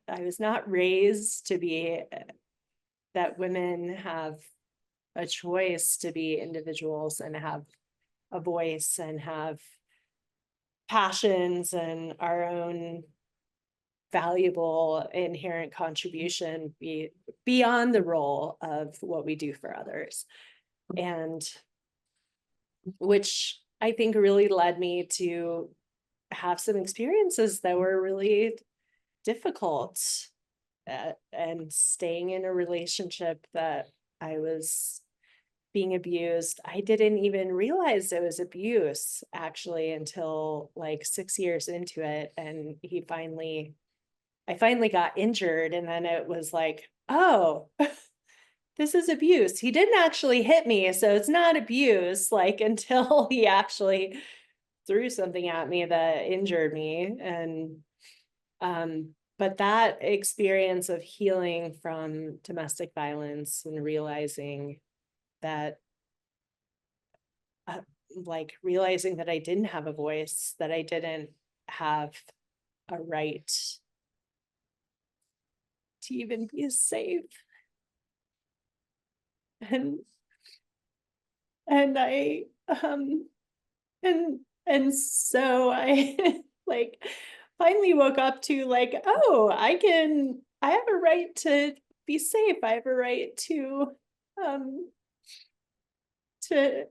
I was not raised to be that women have a choice to be individuals and have a voice and have passions and our own valuable inherent contribution beyond the role of what we do for others. And which I think really led me to have some experiences that were really difficult, and staying in a relationship that I was being abused. I didn't even realize it was abuse actually until like 6 years into it. And I finally got injured, and then it was like, oh, this is abuse. He didn't actually hit me, so it's not abuse, like until he actually threw something at me that injured me. And but that experience of healing from domestic violence and realizing that uh, realizing that I didn't have a voice, that I didn't have a right to even be safe. And and I and so I like finally woke up to like, oh, I have a right to be safe. I have a right um to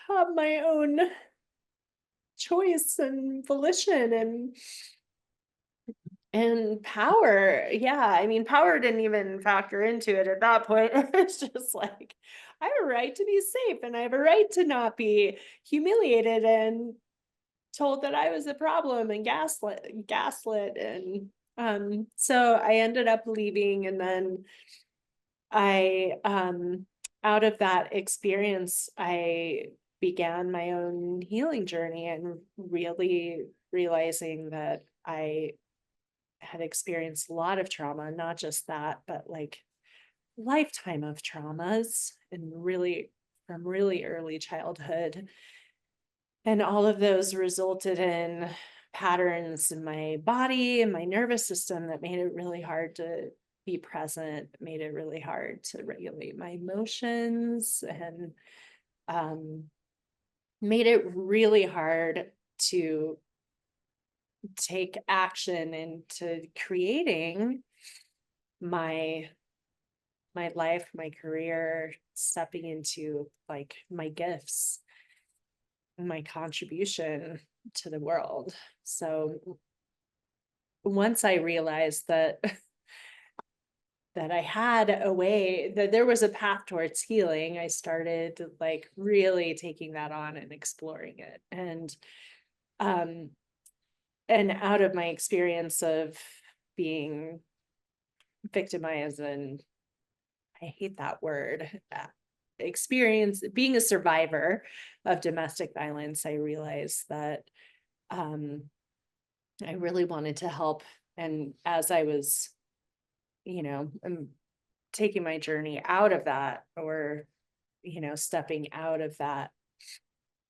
have my own choice and volition and power. Yeah, I mean, power didn't even factor into it at that point. It's just like, I have a right to be safe, and I have a right to not be humiliated and told that I was a problem and gaslit. And so I ended up leaving, and then I out of that experience, I began my own healing journey and really realizing that I had experienced a lot of trauma, not just that, but like lifetime of traumas, and really from really early childhood. And all of those resulted in patterns in my body and my nervous system that made it really hard to be present, made it really hard to regulate my emotions, and um, made it really hard to take action into creating my life, my career, stepping into like my gifts, my contribution to the world. So once I realized that that I had a way, that there was a path towards healing, I started like really taking that on and exploring it. Um and out of my experience of being victimized, and I hate that word, experience being a survivor of domestic violence, I realized that um I really wanted to help. And as I was, taking my journey out of that, or, stepping out of that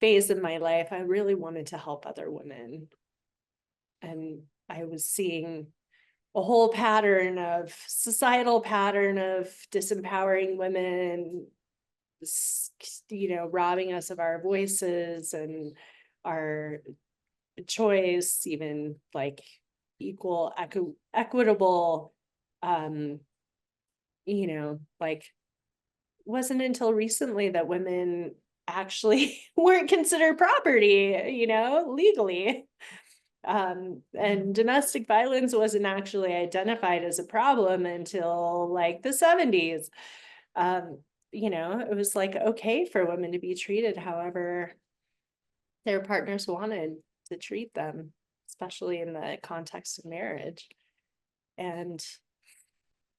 phase of my life, I really wanted to help other women. And I was seeing a whole pattern of societal pattern of disempowering women, robbing us of our voices and our choice, even like equal, equitable, um, like wasn't until recently that women actually weren't considered property, legally. And domestic violence wasn't actually identified as a problem until like the 70s. Um, it was like okay for women to be treated however their partners wanted to treat them, especially in the context of marriage. And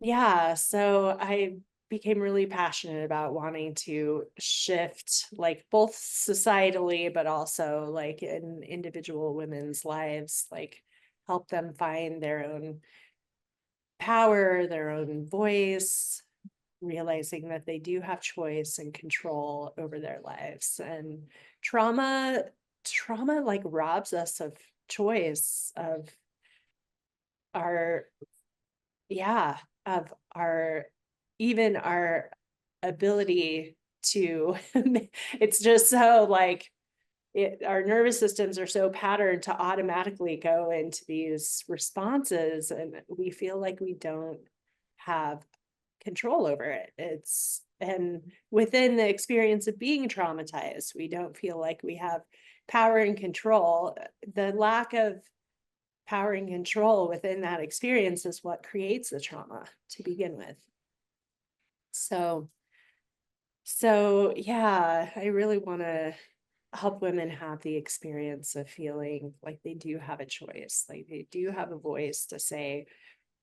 yeah, so I became really passionate about wanting to shift like both societally, but also like in individual women's lives, like help them find their own power, their own voice, realizing that they do have choice and control over their lives. And trauma like robs us of choice, of our, yeah, of our, even our ability to, it's just so like, our nervous systems are so patterned to automatically go into these responses, and we feel like we don't have control over it. And within the experience of being traumatized, we don't feel like we have power and control. The lack of power and control within that experience is what creates the trauma to begin with. So, yeah, I really want to help women have the experience of feeling like they do have a choice, like they do have a voice to say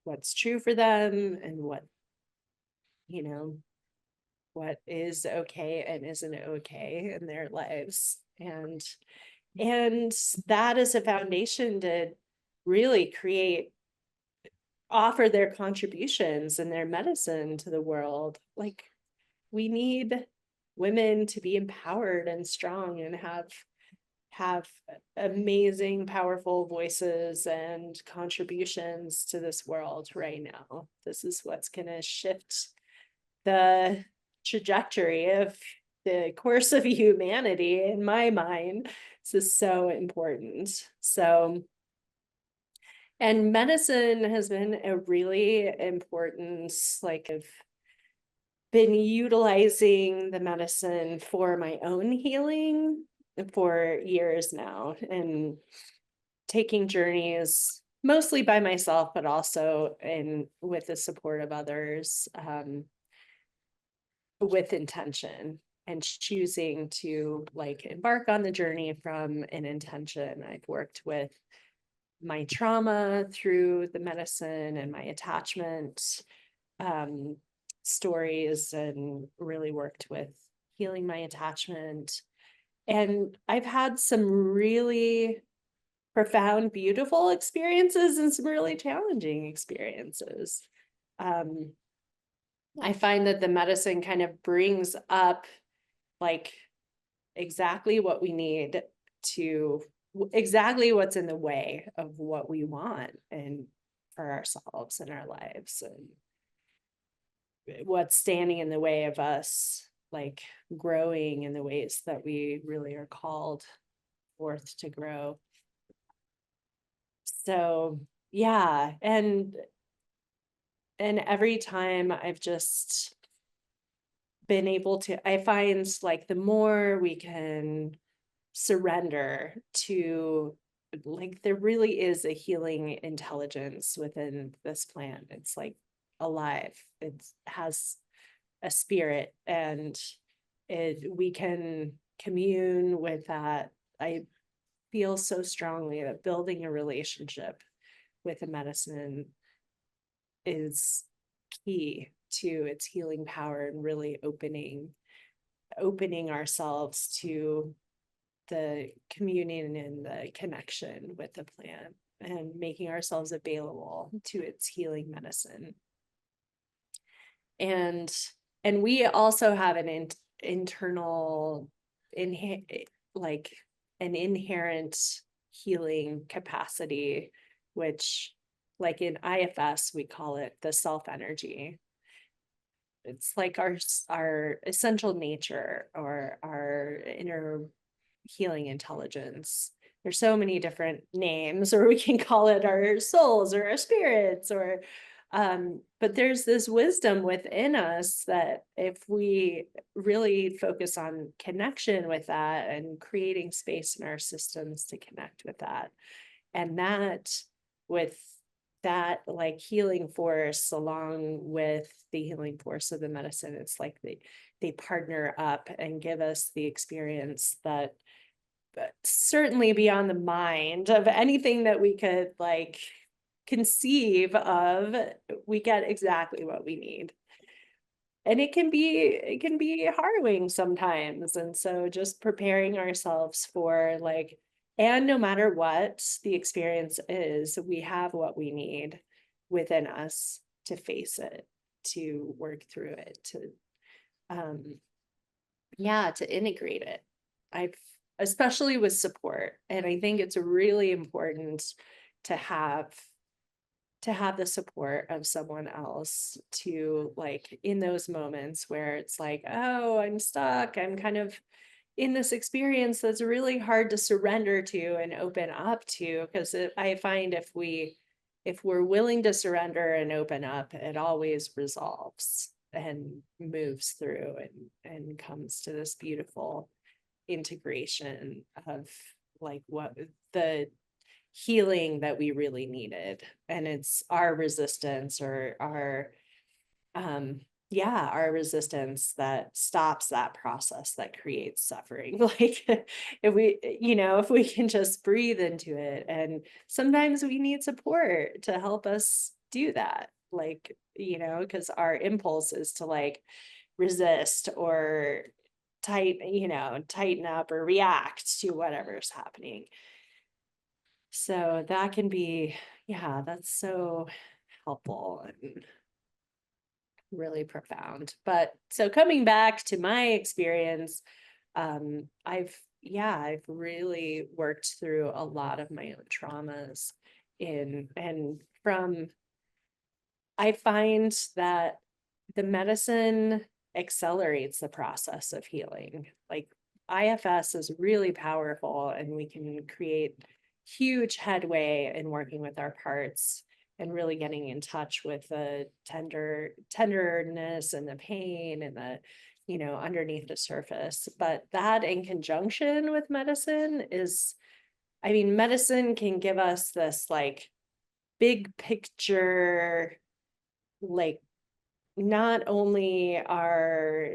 what's true for them and what, you know, what is okay and isn't okay in their lives. And that is a foundation to really create, offer their contributions and their medicine to the world. Like, we need women to be empowered and strong and have amazing, powerful voices and contributions to this world right now. This is what's going to shift the trajectory of the course of humanity, in my mind. This is so important. So, and medicine has been a really important, like, I've been utilizing the medicine for my own healing for years now, and taking journeys mostly by myself, but also with the support of others, with intention, and choosing to like embark on the journey from an intention. I've worked with my trauma through the medicine and my attachment stories, and really worked with healing my attachment. And I've had some really profound, beautiful experiences and some really challenging experiences. Um, I find that the medicine kind of brings up like exactly what we need to, exactly what's in the way of what we want and for ourselves and our lives, and what's standing in the way of us like growing in the ways that we really are called forth to grow. So yeah, and every time I've just been able to, I find like the more we can surrender to, like, there really is a healing intelligence within this plant. It's like alive. It has a spirit, and we can commune with that. I feel so strongly that building a relationship with a medicine is key to its healing power, and really opening ourselves to the communion and the connection with the plant, and making ourselves available to its healing medicine. And we also have an internal like an inherent healing capacity, which, like in IFS, we call it the self energy. It's like our essential nature, or our inner healing intelligence. There's so many different names, or we can call it our souls or our spirits, or but there's this wisdom within us that if we really focus on connection with that, and creating space in our systems to connect with that, and that with that like healing force along with the healing force of the medicine, it's like they partner up and give us the experience that certainly beyond the mind of anything that we could like conceive of. We get exactly what we need, and it can be harrowing sometimes. And so just preparing ourselves for like, and no matter what the experience is, we have what we need within us to face it, to work through it, to yeah, to integrate it. I've, especially with support, and I think it's really important to have to have the support of someone else to, like, in those moments where it's like, oh, I'm stuck, I'm kind of in this experience that's really hard to surrender to and open up to, because I find if we're willing to surrender and open up, it always resolves and moves through and comes to this beautiful integration of, like, what the healing that we really needed. And it's our resistance, or our our resistance, that stops that process that creates suffering. Like, if we, if we can just breathe into it. And sometimes we need support to help us do that, like, because our impulse is to, like, resist or tighten up or react to whatever's happening. So that can be, yeah, that's so helpful and really profound. But so coming back to my experience, I've really worked through a lot of my own traumas and from I find that the medicine accelerates the process of healing. Like, IFS is really powerful, and we can create huge headway in working with our parts and really getting in touch with the tenderness and the pain and the, underneath the surface. But that, in conjunction with medicine, is, I mean, medicine can give us this, like, big picture, like, not only our,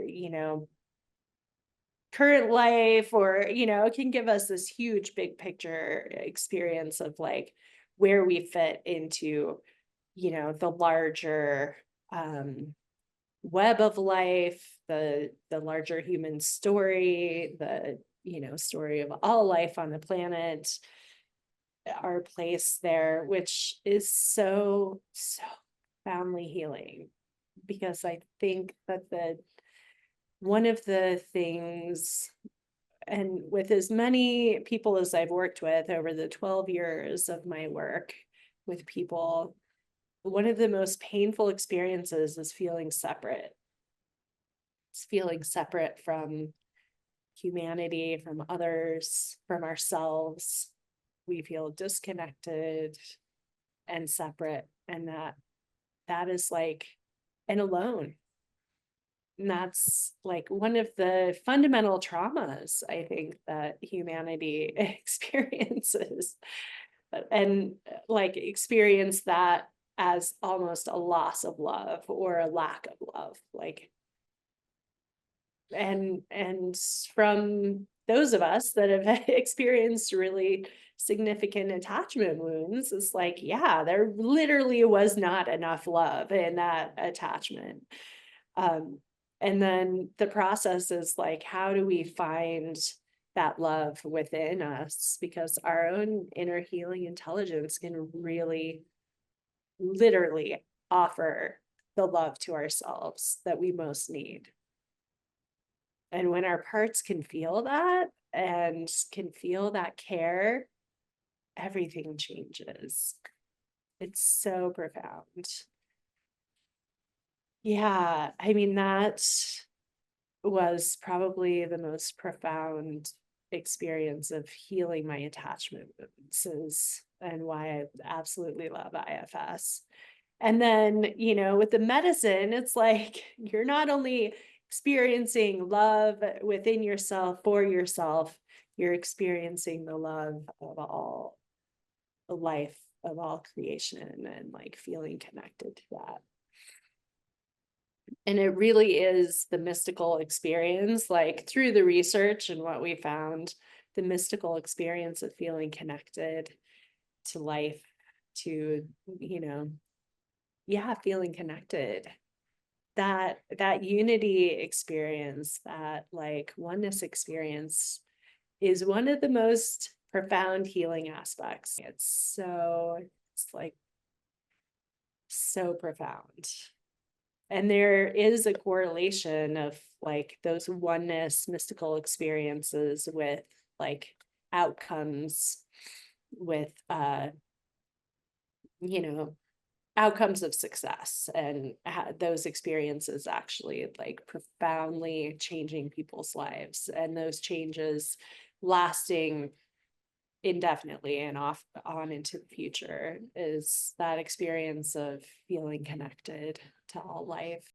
current life, or, it can give us this huge big picture experience of, like, where we fit into, the larger web of life, the larger human story, the, story of all life on the planet, our place there, which is so, so profoundly healing. Because I think that one of the things, and with as many people as I've worked with over the 12 years of my work with people, one of the most painful experiences is feeling separate. It's feeling separate from humanity, from others, from ourselves. We feel disconnected and separate, and that is, like, and alone. And that's, like, one of the fundamental traumas, I think, that humanity experiences. And, like, experience that as almost a loss of love or a lack of love. Like, and from those of us that have experienced really significant attachment wounds, it's like, yeah, there literally was not enough love in that attachment. Um, and then the process is, like, how do we find that love within us? Because our own inner healing intelligence can really, literally offer the love to ourselves that we most need. And when our parts can feel that and can feel that care, everything changes. It's so profound. Yeah, I mean, that was probably the most profound experience of healing my attachment wounds, and why I absolutely love IFS. And then, with the medicine, it's like, you're not only experiencing love within yourself for yourself, you're experiencing the love of all life, of all creation, and, like, feeling connected to that. And it really is the mystical experience, like, through the research and what we found, the mystical experience of feeling connected to life, to, feeling connected. That unity experience, that, like, oneness experience, is one of the most profound healing aspects. It's like so profound. And there is a correlation of, like, those oneness mystical experiences with, like, outcomes, with you know outcomes of success, and those experiences actually like profoundly changing people's lives, and those changes lasting indefinitely and off on into the future, is that experience of feeling connected to all life.